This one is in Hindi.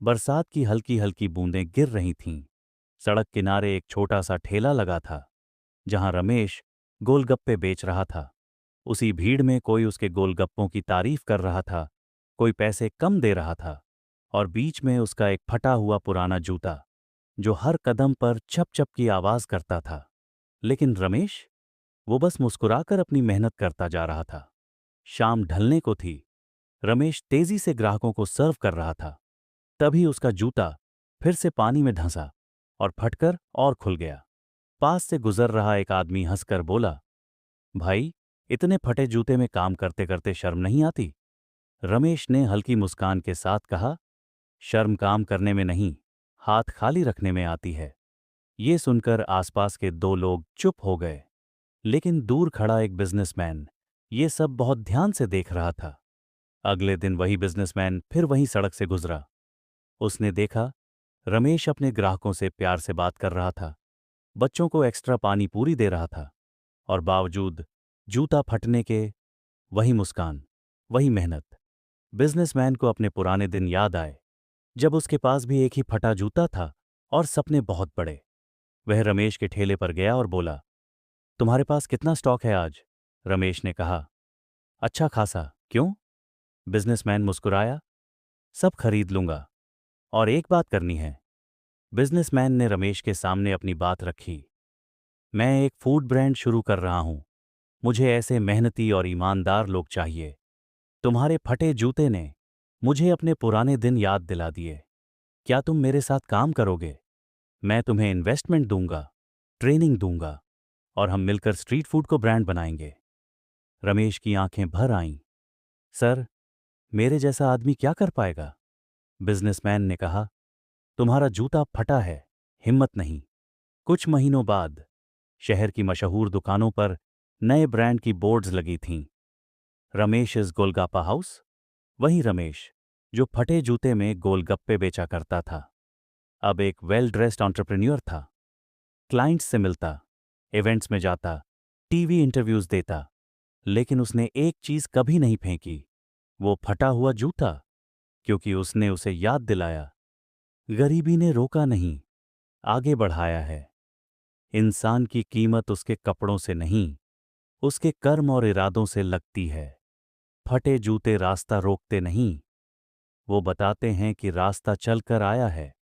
बरसात की हल्की हल्की बूंदें गिर रही थीं। सड़क किनारे एक छोटा सा ठेला लगा था, जहां रमेश गोलगप्पे बेच रहा था। उसी भीड़ में कोई उसके गोलगप्पों की तारीफ कर रहा था, कोई पैसे कम दे रहा था, और बीच में उसका एक फटा हुआ पुराना जूता, जो हर कदम पर छप छप की आवाज करता था। लेकिन रमेश, वो बस मुस्कुराकर अपनी मेहनत करता जा रहा था। शाम ढलने को थी। रमेश तेजी से ग्राहकों को सर्व कर रहा था। तभी उसका जूता फिर से पानी में धंसा और फटकर और खुल गया। पास से गुजर रहा एक आदमी हंसकर बोला, भाई, इतने फटे जूते में काम करते करते शर्म नहीं आती? रमेश ने हल्की मुस्कान के साथ कहा, शर्म काम करने में नहीं, हाथ खाली रखने में आती है। ये सुनकर आसपास के दो लोग चुप हो गए, लेकिन दूर खड़ा एक बिजनेसमैन ये सब बहुत ध्यान से देख रहा था। अगले दिन वही बिजनेसमैन फिर वहीं सड़क से गुजरा। उसने देखा रमेश अपने ग्राहकों से प्यार से बात कर रहा था, बच्चों को एक्स्ट्रा पानी पूरी दे रहा था, और बावजूद जूता फटने के वही मुस्कान, वही मेहनत। बिजनेसमैन को अपने पुराने दिन याद आए, जब उसके पास भी एक ही फटा जूता था और सपने बहुत बड़े। वह रमेश के ठेले पर गया और बोला, तुम्हारे पास कितना स्टॉक है आज? रमेश ने कहा, अच्छा खासा। क्यों? बिजनेसमैन मुस्कुराया, सब खरीद लूंगा, और एक बात करनी है। बिजनेसमैन ने रमेश के सामने अपनी बात रखी, मैं एक फूड ब्रांड शुरू कर रहा हूं। मुझे ऐसे मेहनती और ईमानदार लोग चाहिए। तुम्हारे फटे जूते ने मुझे अपने पुराने दिन याद दिला दिए। क्या तुम मेरे साथ काम करोगे? मैं तुम्हें इन्वेस्टमेंट दूंगा, ट्रेनिंग दूंगा, और हम मिलकर स्ट्रीट फूड को ब्रांड बनाएंगे। रमेश की आंखें भर आईं। सर, मेरे जैसा आदमी क्या कर पाएगा? बिजनेसमैन ने कहा, तुम्हारा जूता फटा है, हिम्मत नहीं। कुछ महीनों बाद शहर की मशहूर दुकानों पर नए ब्रांड की बोर्ड्स लगी थीं। Ramesh is golgappa house. वही रमेश जो फटे जूते में गोलगप्पे बेचा करता था, अब एक वेल ड्रेस्ड एंटरप्रेन्योर था। क्लाइंट्स से मिलता, इवेंट्स में जाता, टीवी इंटरव्यूज देता, लेकिन उसने एक चीज कभी नहीं फेंकी, वो फटा हुआ जूता, क्योंकि उसने उसे याद दिलाया, गरीबी ने रोका नहीं, आगे बढ़ाया है। इंसान की कीमत उसके कपड़ों से नहीं, उसके कर्म और इरादों से लगती है। फटे जूते रास्ता रोकते नहीं, वो बताते हैं कि रास्ता चलकर आया है।